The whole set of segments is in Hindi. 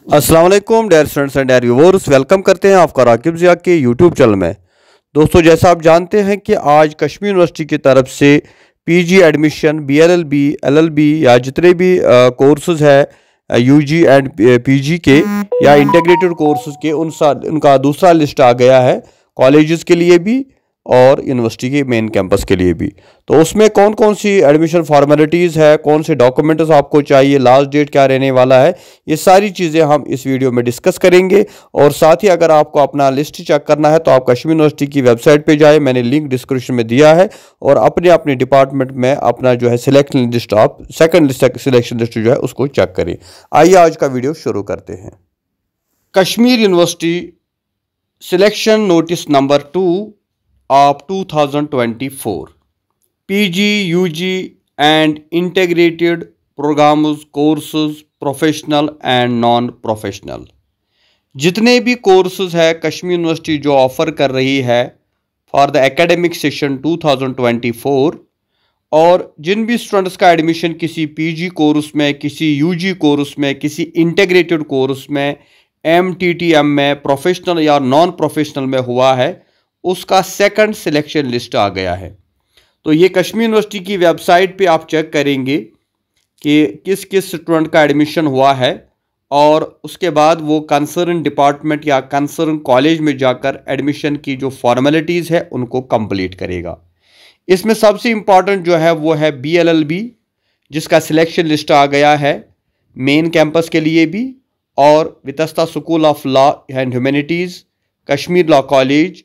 अस्सलाम वालेकुम dear students and dear viewers, welcome करते हैं आपका राकिब ज़िया के यूट्यूब चैनल में। दोस्तों, जैसा आप जानते हैं कि आज कश्मीर यूनिवर्सिटी की तरफ से पीजी एडमिशन, बीएलएलबी, एलएलबी या जितने भी कोर्सेज है यूजी एंड पीजी के या इंटीग्रेटेड कोर्सेज के उनका दूसरा लिस्ट आ गया है कॉलेजेस के लिए भी और यूनिवर्सिटी के मेन कैंपस के लिए भी। तो उसमें कौन कौन सी एडमिशन फॉर्मेलिटीज़ है, कौन से डॉक्यूमेंट्स आपको चाहिए, लास्ट डेट क्या रहने वाला है, ये सारी चीज़ें हम इस वीडियो में डिस्कस करेंगे। और साथ ही अगर आपको अपना लिस्ट चेक करना है तो आप कश्मीर यूनिवर्सिटी की वेबसाइट पे जाए, मैंने लिंक डिस्क्रिप्शन में दिया है, और अपने अपने डिपार्टमेंट में अपना जो है सिलेक्शन लिस्ट, आप सेकेंड सिलेक्शन लिस्ट जो है उसको चेक करें। आइए आज का वीडियो शुरू करते हैं। Kashmir university selection notice number 2 of 2024 PG, UG and integrated programs, courses, professional and non professional. जितने भी कोर्सेज है कश्मीर यूनिवर्सिटी जो ऑफ़र कर रही है फॉर द एकेडमिक सेशन 2024, और जिन भी स्टूडेंट्स का एडमिशन किसी पीजी कोर्स में, किसी यूजी कोर्स में, किसी इंटीग्रेटेड कोर्स में, एमटीटीएम में, प्रोफेशनल या नॉन प्रोफेशनल में हुआ है, उसका सेकंड सिलेक्शन लिस्ट आ गया है। तो ये कश्मीर यूनिवर्सिटी की वेबसाइट पे आप चेक करेंगे कि किस किस स्टूडेंट का एडमिशन हुआ है, और उसके बाद वो कंसर्न डिपार्टमेंट या कंसर्न कॉलेज में जाकर एडमिशन की जो फॉर्मेलिटीज़ है उनको कंप्लीट करेगा। इसमें सबसे इम्पॉर्टेंट जो है वो है बीएलएलबी, जिसका सिलेक्शन लिस्ट आ गया है मेन कैंपस के लिए भी, और Vitasta school of law and humanities, Kashmir law college,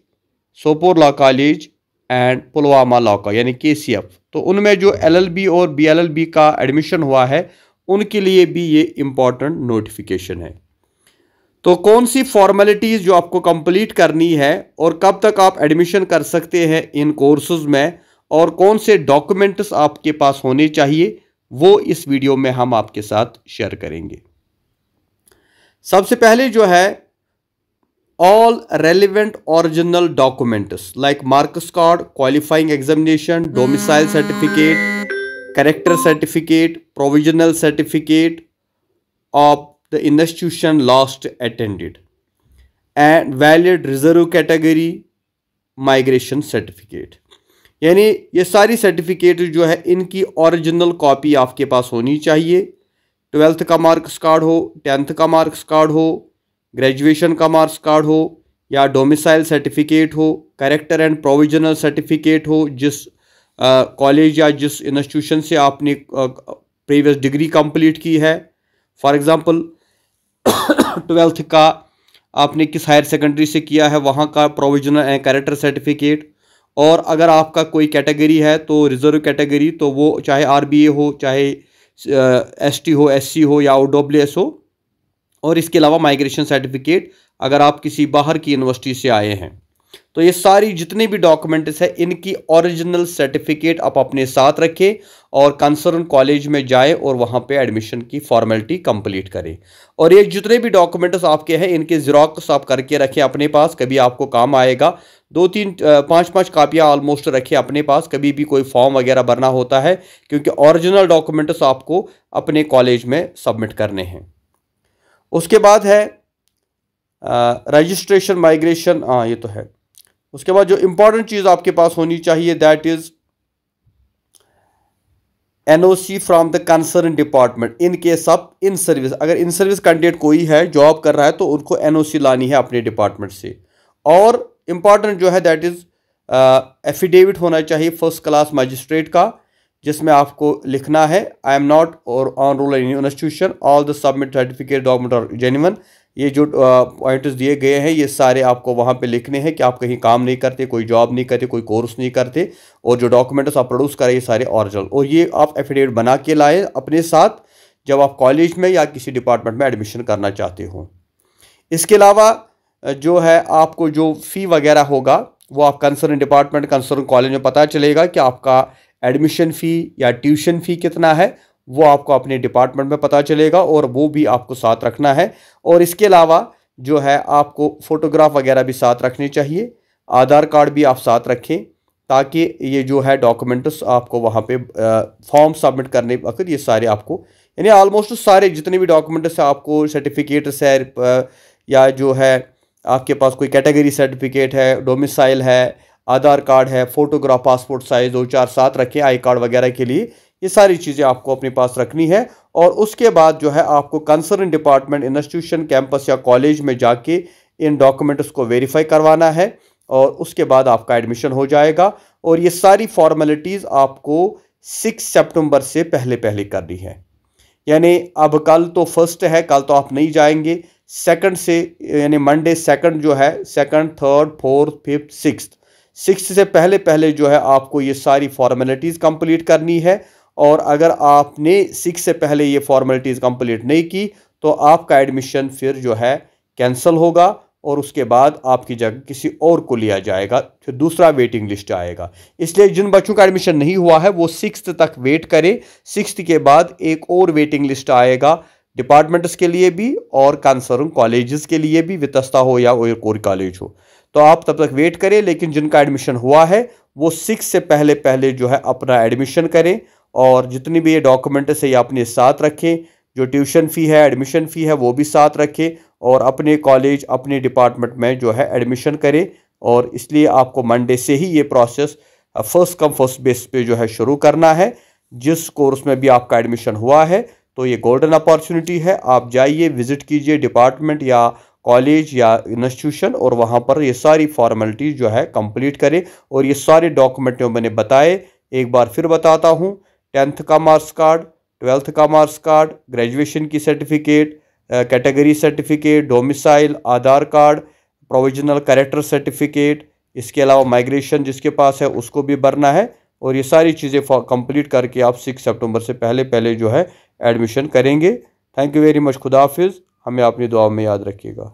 Sopore law college and Pulwama law का यानी केसीएफ। तो उनमें जो एलएलबी और बीएलएलबी का एडमिशन हुआ है उनके लिए भी ये इम्पॉर्टेंट नोटिफिकेशन है। तो कौन सी फॉर्मेलिटीज़ जो आपको कंप्लीट करनी है और कब तक आप एडमिशन कर सकते हैं इन कोर्सेज में, और कौन से डॉक्यूमेंट्स आपके पास होने चाहिए, वो इस वीडियो में हम आपके साथ शेयर करेंगे। सबसे पहले जो है all relevant original documents like marks card, qualifying examination, domicile certificate, character certificate, provisional certificate of the institution last attended, and valid reserve category migration certificate। यानी ये सारी सर्टिफिकेट जो है इनकी ओरिजिनल कॉपी आपके पास होनी चाहिए। 12th का मार्क्स कार्ड हो, 10th का मार्क्स कार्ड हो, ग्रेजुएशन का मार्क्स कार्ड हो, या डोमिसाइल सर्टिफिकेट हो, कैरेक्टर एंड प्रोविजनल सर्टिफिकेट हो, जिस कॉलेज या जिस इंस्टीट्यूशन से आपने प्रीवियस डिग्री कंप्लीट की है। फॉर एग्जांपल 12th का आपने किस हायर सेकेंडरी से किया है वहाँ का प्रोविजनल एंड कैरेक्टर सर्टिफिकेट, और अगर आपका कोई कैटेगरी है तो रिजर्व कैटेगरी, तो वो चाहे आरबीए हो, चाहे एसटी हो, एससी हो या ओडब्ल्यूएस हो, और इसके अलावा माइग्रेशन सर्टिफिकेट अगर आप किसी बाहर की यूनिवर्सिटी से आए हैं। तो ये सारी जितने भी डॉक्यूमेंट्स हैं इनकी ओरिजिनल सर्टिफिकेट आप अपने साथ रखें और कंसर्न कॉलेज में जाए और वहाँ पे एडमिशन की फॉर्मेलिटी कंप्लीट करें। और ये जितने भी डॉक्यूमेंट्स आपके हैं इनके ज़ेरॉक्स आप करके रखें अपने पास, कभी आपको काम आएगा। 2-3 5-5 कापियाँ ऑलमोस्ट रखें अपने पास, कभी भी कोई फॉर्म वगैरह भरना होता है, क्योंकि ओरिजिनल डॉक्यूमेंट्स आपको अपने कॉलेज में सबमिट करने हैं। उसके बाद है रजिस्ट्रेशन माइग्रेशन, ये तो है। उसके बाद जो इंपॉर्टेंट चीज़ आपके पास होनी चाहिए that is NOC from the concern department in case of in service. अगर इन सर्विस कैंडिडेट कोई है, जॉब कर रहा है, तो उनको एनओसी लानी है अपने डिपार्टमेंट से। और इम्पॉर्टेंट जो है दैट इज़ एफिडेविट होना चाहिए फर्स्ट क्लास मजिस्ट्रेट का, जिसमें आपको लिखना है आई एम नॉट और on roll in institution, all the submit certificate document और जेन्युइन। ये जो पॉइंट्स दिए गए हैं ये सारे आपको वहाँ पे लिखने हैं कि आप कहीं काम नहीं करते, कोई जॉब नहीं करते, कोई कोर्स नहीं करते, और जो डॉक्यूमेंट्स आप प्रोड्यूस करें ये सारे ओरिजिनल, और ये आप एफिडेविट बना के लाए अपने साथ जब आप कॉलेज में या किसी डिपार्टमेंट में एडमिशन करना चाहते हो। इसके अलावा जो है आपको जो फ़ी वगैरह होगा वो आप कंसर्न डिपार्टमेंट, कंसर्न कॉलेज में पता चलेगा कि आपका एडमिशन फ़ी या ट्यूशन फ़ी कितना है, वो आपको अपने डिपार्टमेंट में पता चलेगा, और वो भी आपको साथ रखना है। और इसके अलावा जो है आपको फ़ोटोग्राफ वगैरह भी साथ रखने चाहिए, आधार कार्ड भी आप साथ रखें, ताकि ये जो है डॉक्यूमेंट्स आपको वहाँ पे फॉर्म सबमिट करने वक्त ये सारे आपको यानी ऑलमोस्ट सारे जितने भी डॉक्यूमेंट्स आपको, सर्टिफिकेट्स है या जो है आपके पास कोई कैटेगरी सर्टिफिकेट है, डोमिसाइल है, आधार कार्ड है, फोटोग्राफ, पासपोर्ट साइज 2 4 7 रखें आई कार्ड वगैरह के लिए। ये सारी चीज़ें आपको अपने पास रखनी है और उसके बाद जो है आपको कंसर्न डिपार्टमेंट, इंस्टीट्यूशन, कैंपस या कॉलेज में जाके इन डॉक्यूमेंट्स को वेरीफाई करवाना है और उसके बाद आपका एडमिशन हो जाएगा। और ये सारी फॉर्मेलिटीज़ आपको 6 सितंबर से पहले पहले करनी है। यानी अब कल तो 1 है, कल तो आप नहीं जाएंगे। 2 से यानी मंडे 2 जो है, 2, 3, 4, 5, 6 से पहले पहले जो है आपको ये सारी फॉर्मेलिटीज़ कंप्लीट करनी है। और अगर आपने 6 से पहले ये फॉर्मेलिटीज़ कंप्लीट नहीं की तो आपका एडमिशन फिर जो है कैंसिल होगा और उसके बाद आपकी जगह किसी और को लिया जाएगा, फिर दूसरा वेटिंग लिस्ट आएगा। इसलिए जिन बच्चों का एडमिशन नहीं हुआ है वो 6 तक वेट करें। 6 के बाद एक और वेटिंग लिस्ट आएगा डिपार्टमेंट्स के लिए भी और कंसर्न कॉलेजेस के लिए भी, वितस्ता हो या कोई कॉलेज हो। तो आप तब तक वेट करें, लेकिन जिनका एडमिशन हुआ है वो 6 से पहले पहले जो है अपना एडमिशन करें और जितनी भी ये डॉक्यूमेंट्स है ये अपने साथ रखें। जो ट्यूशन फ़ी है, एडमिशन फ़ी है वो भी साथ रखें और अपने कॉलेज, अपने डिपार्टमेंट में जो है एडमिशन करें। और इसलिए आपको मंडे से ही ये process first come first base पे जो है शुरू करना है। जिस कोर्स में भी आपका एडमिशन हुआ है तो ये गोल्डन अपॉर्चुनिटी है, आप जाइए, विजिट कीजिए डिपार्टमेंट या कॉलेज या इंस्टीट्यूशन और वहाँ पर ये सारी फॉर्मेलिटीज़ जो है कंप्लीट करें। और ये सारे डॉक्यूमेंट जो मैंने बताए एक बार फिर बताता हूँ, 10th का मार्क्स कार्ड, 12th का मार्क्स कार्ड, ग्रेजुएशन की सर्टिफिकेट, कैटेगरी सर्टिफिकेट, डोमिसाइल, आधार कार्ड, प्रोविजनल कैरेक्टर सर्टिफिकेट, इसके अलावा माइग्रेशन जिसके पास है उसको भी भरना है। और ये सारी चीज़ें कंप्लीट करके आप 6 सितंबर से पहले पहले जो है एडमिशन करेंगे। Thank you very much. खुदा हाफिज़। हमें अपनी दुआ में याद रखिएगा।